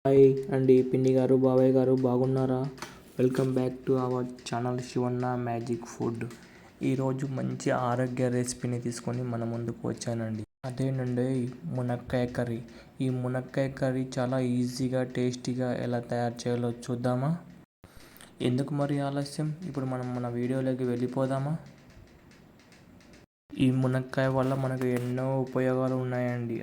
Hi అండి, పిన్ని గారు, బాబాయ్ గారు బాగున్నారా? Welcome back to our channel Shivanna magic food. ఈరోజు మంచి ఆరోగ్య రెసిపీని తీసుకొని మన ముందుకు వచ్చానండి. అదేనండి మునక్కాయ కర్రీ. ఈ మునక్కాయ కర్రీ చాలా ఈజీగా టేస్టీగా ఎలా తయారు చేయాలో చూద్దామా? ఎందుకు మరి ఆలస్యం, ఇప్పుడు మనం మన వీడియోలోకి వెళ్ళిపోదామా? ఈ మునక్కాయ వల్ల మనకు ఎన్నో ఉపయోగాలు ఉన్నాయండి.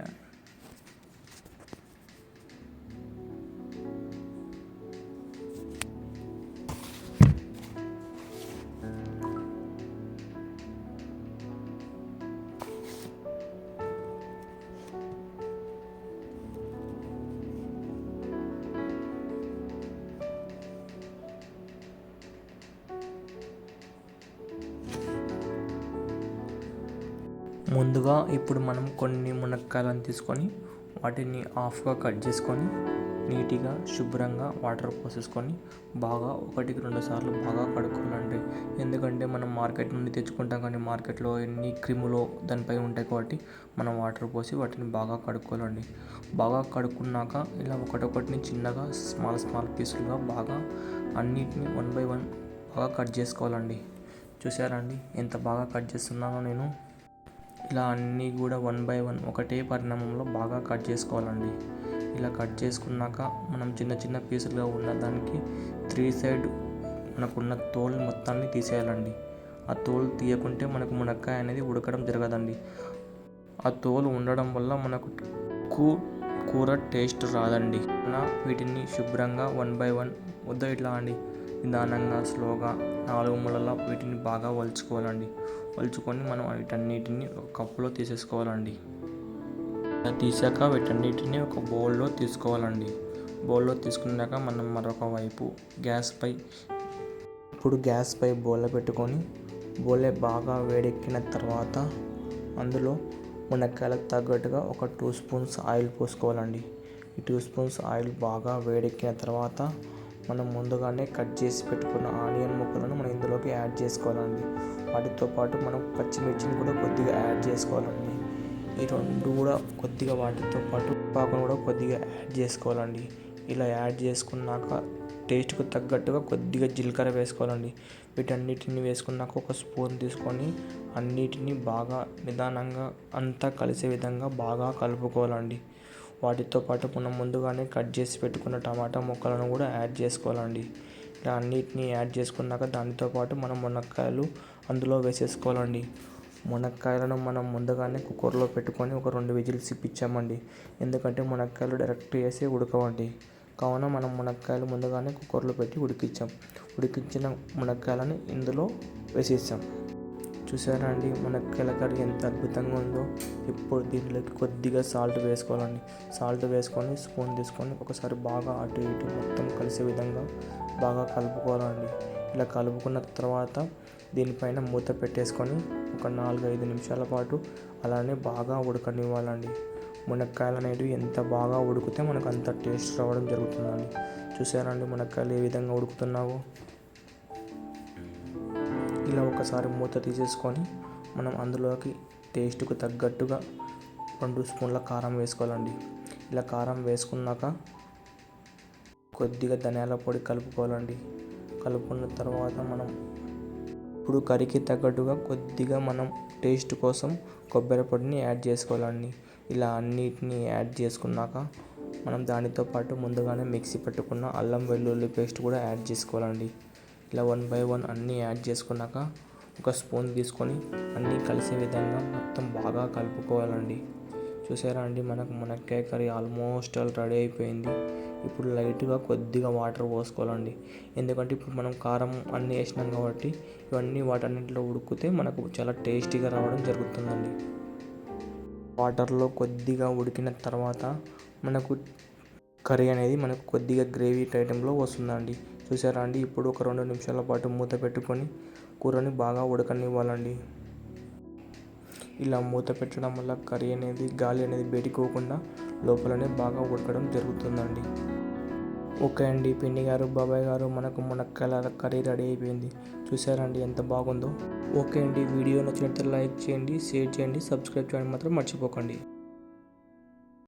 ముందుగా ఇప్పుడు మనం కొన్ని మునక్కాయలను తీసుకొని వాటిని హాఫ్గా కట్ చేసుకొని నీట్గా శుభ్రంగా వాటర్ పోసేసుకొని బాగా 1-2 సార్లు బాగా కడుక్కోవాలండి. ఎందుకంటే మనం మార్కెట్ నుండి తెచ్చుకుంటాం, కానీ మార్కెట్లో ఎన్ని క్రిములు దానిపై ఉంటాయి కాబట్టి మనం వాటర్ పోసి వాటిని బాగా కడుక్కోవాలండి. బాగా కడుక్కున్నాక ఇలా ఒకటొకటిని చిన్నగా స్మాల్ పీసులుగా బాగా అన్నిటిని 1 by 1 బాగా కట్ చేసుకోవాలండి. చూసారా అండి ఎంత బాగా కట్ చేస్తున్నానో నేను. ఇలా అన్నీ కూడా 1 by 1 ఒకటే పరిణామంలో బాగా కట్ చేసుకోవాలండి. ఇలా కట్ చేసుకున్నాక మనం చిన్న పీసులుగా ఉన్న దానికి 3 సైడ్ మనకున్న తోలు మొత్తాన్ని తీసేయాలండి. ఆ తోలు తీయకుంటే మనకు మునక్కాయ అనేది ఉడకడం జరగదండి. ఆ తోలు ఉండడం వల్ల మనకు కూర టేస్ట్ రాదండి. వీటిని శుభ్రంగా 1 by 1 ఇట్లా అండి నిదానంగా స్లోగా 4 మూలలా వీటిని బాగా వలుచుకోవాలండి. వలుచుకొని మనం వీటన్నిటిని ఒక కప్పులో తీసేసుకోవాలండి. ఇలా తీసాక వీటన్నిటిని ఒక బౌల్లో తీసుకోవాలండి. బౌల్లో తీసుకున్నాక మనం మరొక వైపు గ్యాస్పై బౌల్లో పెట్టుకొని బౌల్ బాగా వేడెక్కిన తర్వాత అందులో మునక్కాయలకు తగ్గట్టుగా ఒక 2 స్పూన్స్ ఆయిల్ పోసుకోవాలండి. ఈ 2 స్పూన్స్ ఆయిల్ బాగా వేడెక్కిన తర్వాత మనం ముందుగానే కట్ చేసి పెట్టుకున్న ఆనియన్ ముక్కలను మనం ఇందులోకి యాడ్ చేసుకోవాలండి. వాటితో పాటు మనం పచ్చిమిర్చిని కూడా కొద్దిగా యాడ్ చేసుకోవాలండి. ఈ రెండు కూడా కొద్దిగా వాటితో పాటు పాకును కూడా కొద్దిగా యాడ్ చేసుకోవాలండి. ఇలా యాడ్ చేసుకున్నాక టేస్ట్కు తగ్గట్టుగా కొద్దిగా జీలకర్ర వేసుకోవాలండి. వీటన్నిటిని వేసుకున్నాక ఒక స్పూన్ తీసుకొని అన్నిటినీ బాగా నిదానంగా అంతా కలిసే విధంగా బాగా కలుపుకోవాలండి. వాటితో పాటు మనం ముందుగానే కట్ చేసి పెట్టుకున్న టమాటా ముక్కలను కూడా యాడ్ చేసుకోవాలండి. ఇలా అన్నిటినీ యాడ్ చేసుకున్నాక దానితో పాటు మనం మునక్కాయలు అందులో వేసేసుకోవాలండి. మునక్కాయలను మనం ముందుగానే కుక్కర్లో పెట్టుకొని ఒక 2 విజిల్స్ ఇప్పించామండి. ఎందుకంటే మునక్కాయలు డైరెక్ట్ వేసి ఉడకవండి. కావున మనం మునక్కాయలు ముందుగానే కుక్కర్లో పెట్టి ఉడికించిన మునక్కాయలని ఇందులో వేసేసాం. చూసారా అండి మునక్కాయల కర్రీ ఎంత అద్భుతంగా ఉందో. ఇప్పుడు దీంట్లోకి కొద్దిగా సాల్ట్ వేసుకోవాలండి. సాల్ట్ వేసుకొని స్పూన్ తీసుకొని ఒకసారి బాగా అటు ఇటు మొత్తం కలిసే విధంగా బాగా కలుపుకోవాలండి. ఇలా కలుపుకున్న తర్వాత దీనిపైన మూత పెట్టేసుకొని ఒక 4-5 నిమిషాల పాటు అలానే బాగా ఉడకనివ్వాలండి. మునక్కాయలు అనేవి ఎంత బాగా ఉడికితే మనకు అంత టేస్ట్ రావడం జరుగుతుందండి. చూసారండి మునక్కాయలు ఏ విధంగా ఉడుకుతున్నావో. ఇలా ఒకసారి మూత తీసేసుకొని మనం అందులోకి టేస్ట్కు తగ్గట్టుగా 2 స్పూన్ల కారం వేసుకోవాలండి. ఇలా కారం వేసుకున్నాక కొద్దిగా ధనియాల పొడి కలుపుకోవాలండి. కలుపుకున్న తర్వాత మనం ఇప్పుడు కర్రీకి తగ్గట్టుగా కొద్దిగా మనం టేస్ట్ కోసం కొబ్బరి పొడిని యాడ్ చేసుకోవాలండి. ఇలా అన్నిటిని యాడ్ చేసుకున్నాక మనం దానితో పాటు ముందుగానే మిక్సీ పెట్టుకున్న అల్లం వెల్లుల్లి పేస్ట్ కూడా యాడ్ చేసుకోవాలండి. ఇలా 1 by 1 అన్నీ యాడ్ చేసుకున్నాక ఒక స్పూన్ తీసుకొని అన్నీ కలిసే విధంగా మొత్తం బాగా కలుపుకోవాలండి. చూసారా అండి మనకు మునక్కాయ కర్రీ ఆల్మోస్ట్ రెడీ అయిపోయింది. ఇప్పుడు లైట్గా కొద్దిగా వాటర్ పోసుకోవాలండి. ఎందుకంటే ఇప్పుడు మనం కారం అన్నీ వేసినాం కాబట్టి ఇవన్నీ వాటన్నింటిలో ఉడికితే మనకు చాలా టేస్టీగా రావడం జరుగుతుందండి. వాటర్లో కొద్దిగా ఉడికిన తర్వాత మనకు కర్రీ అనేది మనకు కొద్దిగా గ్రేవీ టైటంలో వస్తుందండి. చూసారా అండి ఇప్పుడు ఒక 2 నిమిషాల పాటు మూత పెట్టుకొని కూరని బాగా ఉడకనివ్వాలండి. ఇలా మూత పెట్టడం వల్ల కర్రీ అనేది గాలి అనేది బయటికోకుండా లోపలనే బాగా ఉడకడం జరుగుతుందండి. ఓకే అండి పిన్ని గారు, బాబాయ్ గారు, మనకు మునక్కాయల కర్రీ రెడీ అయిపోయింది. చూసారండి ఎంత బాగుందో. ఓకే అండి, వీడియో నచ్చినట్లయితే లైక్ చేయండి, షేర్ చేయండి, సబ్స్క్రైబ్ చేయడం మాత్రం మర్చిపోకండి.